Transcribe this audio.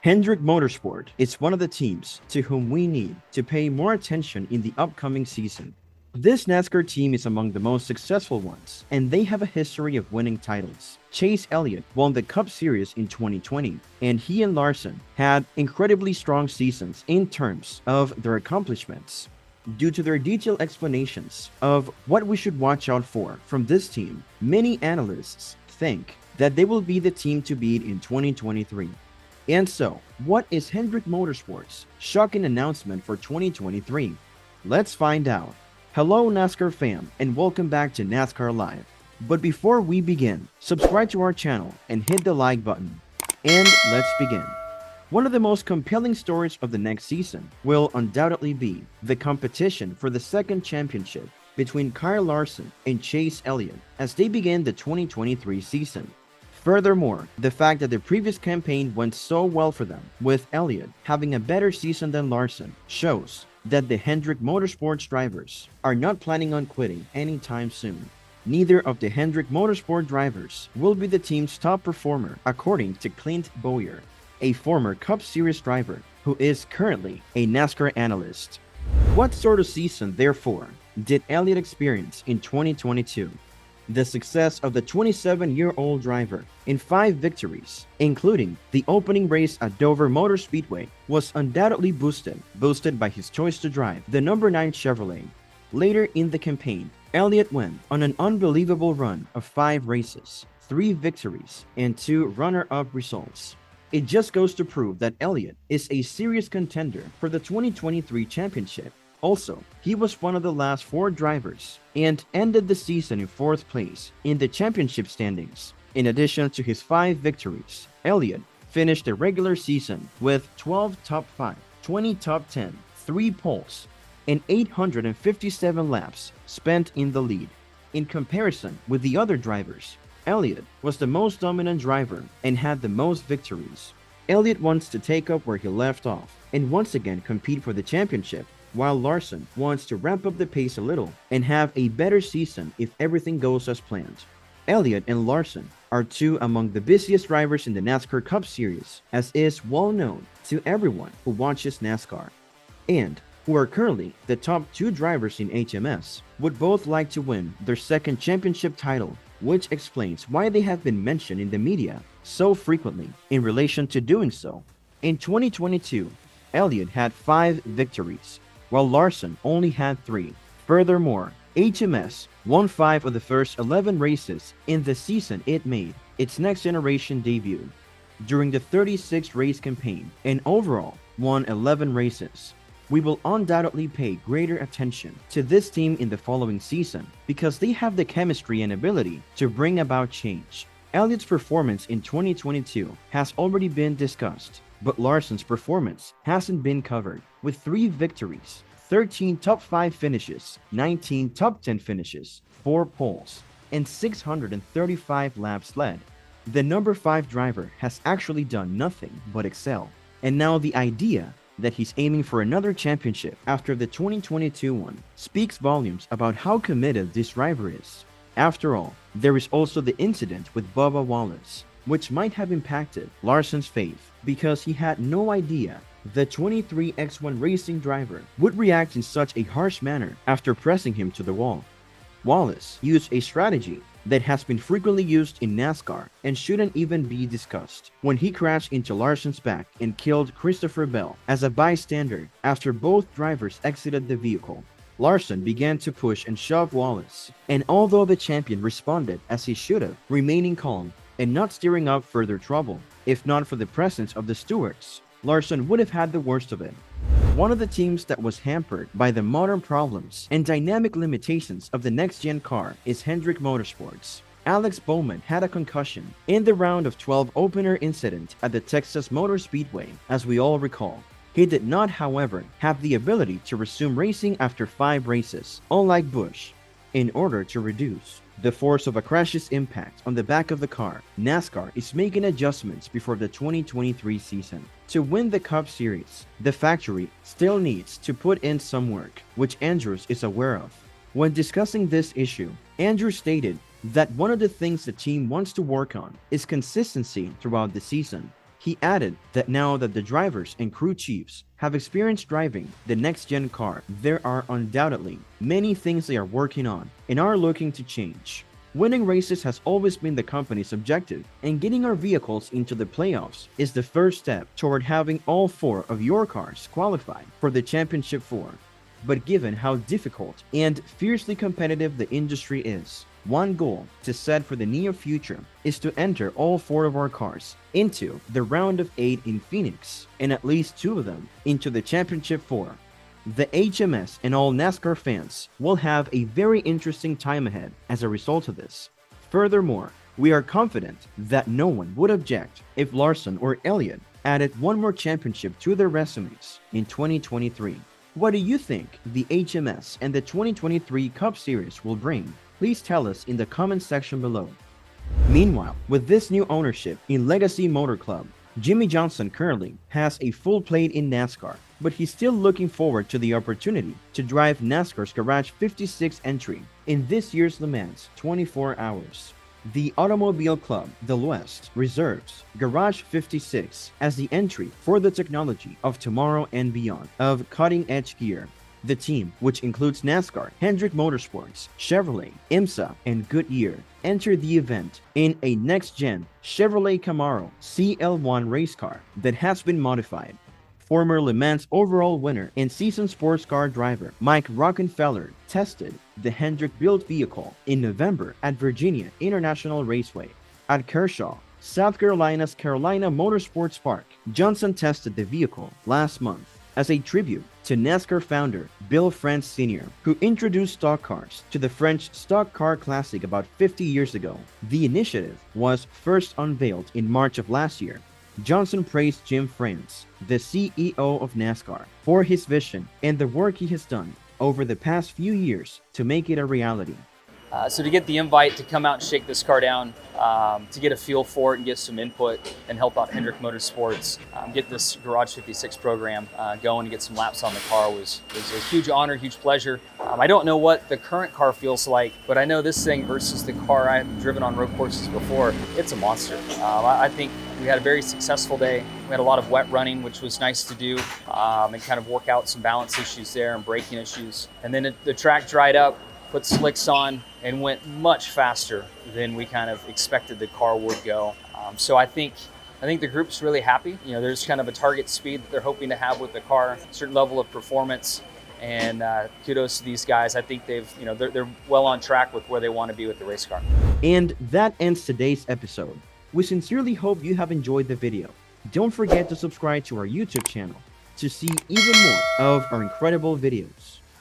Hendrick Motorsport is one of the teams to whom we need to pay more attention in the upcoming season. This NASCAR team is among the most successful ones, and they have a history of winning titles. Chase Elliott won the Cup Series in 2020, and he and Larson had incredibly strong seasons in terms of their accomplishments. Due to their detailed explanations of what we should watch out for from this team, many analysts think that they will be the team to beat in 2023. And so, what is Hendrick Motorsports' shocking announcement for 2023? Let's find out. Hello NASCAR fam, and welcome back to NASCAR Live. But before we begin, subscribe to our channel and hit the like button. And let's begin. One of the most compelling stories of the next season will undoubtedly be the competition for the second championship between Kyle Larson and Chase Elliott as they begin the 2023 season. Furthermore, the fact that the previous campaign went so well for them, with Elliott having a better season than Larson, shows that the Hendrick Motorsports drivers are not planning on quitting anytime soon. Neither of the Hendrick Motorsport drivers will be the team's top performer, according to Clint Bowyer, a former Cup Series driver who is currently a NASCAR analyst. What sort of season, therefore, did Elliott experience in 2022? The success of the 27-year-old driver in 5 victories, including the opening race at Dover Motor Speedway, was undoubtedly boosted by his choice to drive the number 9 Chevrolet. Later in the campaign, Elliott went on an unbelievable run of 5 races, 3 victories, and 2 runner-up results. It just goes to prove that Elliott is a serious contender for the 2023 championship. Also, he was one of the last 4 drivers and ended the season in 4th place in the championship standings. In addition to his 5 victories, Elliott finished the regular season with 12 top 5, 20 top 10, 3 poles, and 857 laps spent in the lead. In comparison with the other drivers, Elliott was the most dominant driver and had the most victories. Elliott wants to take up where he left off and once again compete for the championship, while Larson wants to ramp up the pace a little and have a better season if everything goes as planned. Elliott and Larson are 2 among the busiest drivers in the NASCAR Cup Series, as is well known to everyone who watches NASCAR, and who are currently the top 2 drivers in HMS, would both like to win their second championship title, which explains why they have been mentioned in the media so frequently in relation to doing so. In 2022, Elliott had 5 victories, while Larson only had 3. Furthermore, HMS won 5 of the first 11 races in the season it made its next generation debut. During the 36 race campaign and overall won 11 races. We will undoubtedly pay greater attention to this team in the following season because they have the chemistry and ability to bring about change. Elliott's performance in 2022 has already been discussed, but Larson's performance hasn't been covered. With 3 victories, 13 top 5 finishes, 19 top 10 finishes, 4 poles, and 635 laps led, the number 5 driver has actually done nothing but excel. And now the idea that he's aiming for another championship after the 2022 one speaks volumes about how committed this driver is. After all, there is also the incident with Bubba Wallace, which might have impacted Larson's faith because he had no idea the 23X1 racing driver would react in such a harsh manner after pressing him to the wall. Wallace used a strategy that has been frequently used in NASCAR and shouldn't even be discussed when he crashed into Larson's back and killed Christopher Bell as a bystander after both drivers exited the vehicle. Larson began to push and shove Wallace, and although the champion responded as he should have, remaining calm and not stirring up further trouble, if not for the presence of the stewards, Larson would have had the worst of it. One of the teams that was hampered by the modern problems and dynamic limitations of the next-gen car is Hendrick Motorsports. Alex Bowman had a concussion in the round of 12 opener incident at the Texas Motor Speedway, as we all recall. He did not, however, have the ability to resume racing after 5 races, unlike Busch. In order to reduce the force of a crash's impact on the back of the car, NASCAR is making adjustments before the 2023 season. To win the Cup Series, the factory still needs to put in some work, which Andrews is aware of. When discussing this issue, Andrews stated that one of the things the team wants to work on is consistency throughout the season. He added that now that the drivers and crew chiefs have experience driving the next-gen car, there are undoubtedly many things they are working on and are looking to change. Winning races has always been the company's objective, and getting our vehicles into the playoffs is the first step toward having all 4 of your cars qualify for the Championship 4. But given how difficult and fiercely competitive the industry is, one goal to set for the near future is to enter all 4 of our cars into the round of 8 in Phoenix, and at least 2 of them into the Championship 4. The HMS and all NASCAR fans will have a very interesting time ahead as a result of this. Furthermore, we are confident that no one would object if Larson or Elliott added one more championship to their resumes in 2023. What do you think the HMS and the 2023 Cup Series will bring? Please tell us in the comment section below. Meanwhile, with this new ownership in Legacy Motor Club, Jimmie Johnson currently has a full plate in NASCAR, but he's still looking forward to the opportunity to drive NASCAR's Garage 56 entry in this year's Le Mans 24 Hours. The Automobile Club del West reserves Garage 56 as the entry for the technology of tomorrow and beyond of cutting-edge gear. The team, which includes NASCAR, Hendrick Motorsports, Chevrolet, IMSA, and Goodyear, entered the event in a next-gen Chevrolet Camaro CL1 race car that has been modified. Former Le Mans overall winner and seasoned sports car driver Mike Rockenfeller tested the Hendrick-built vehicle in November at Virginia International Raceway. At Kershaw, South Carolina's Carolina Motorsports Park, Johnson tested the vehicle last month as a tribute to NASCAR founder Bill France Sr., who introduced stock cars to the French Stock Car Classic about 50 years ago. The initiative was first unveiled in March of last year. Johnson praised Jim France, the CEO of NASCAR, for his vision and the work he has done over the past few years to make it a reality. So to get the invite to come out and shake this car down, to get a feel for it and get some input and help out Hendrick Motorsports, get this Garage 56 program going and get some laps on the car was a huge honor, huge pleasure. I don't know what the current car feels like, but I know this thing versus the car I've driven on road courses before, it's a monster. I think we had a very successful day. We had a lot of wet running, which was nice to do, and kind of work out some balance issues there and braking issues. And then the track dried up, put slicks on, and went much faster than we kind of expected the car would go. So I think the group's really happy. You know, there's kind of a target speed that they're hoping to have with the car, a certain level of performance, and kudos to these guys. I think they're well on track with where they want to be with the race car. And that ends today's episode. We sincerely hope you have enjoyed the video. Don't forget to subscribe to our YouTube channel to see even more of our incredible videos.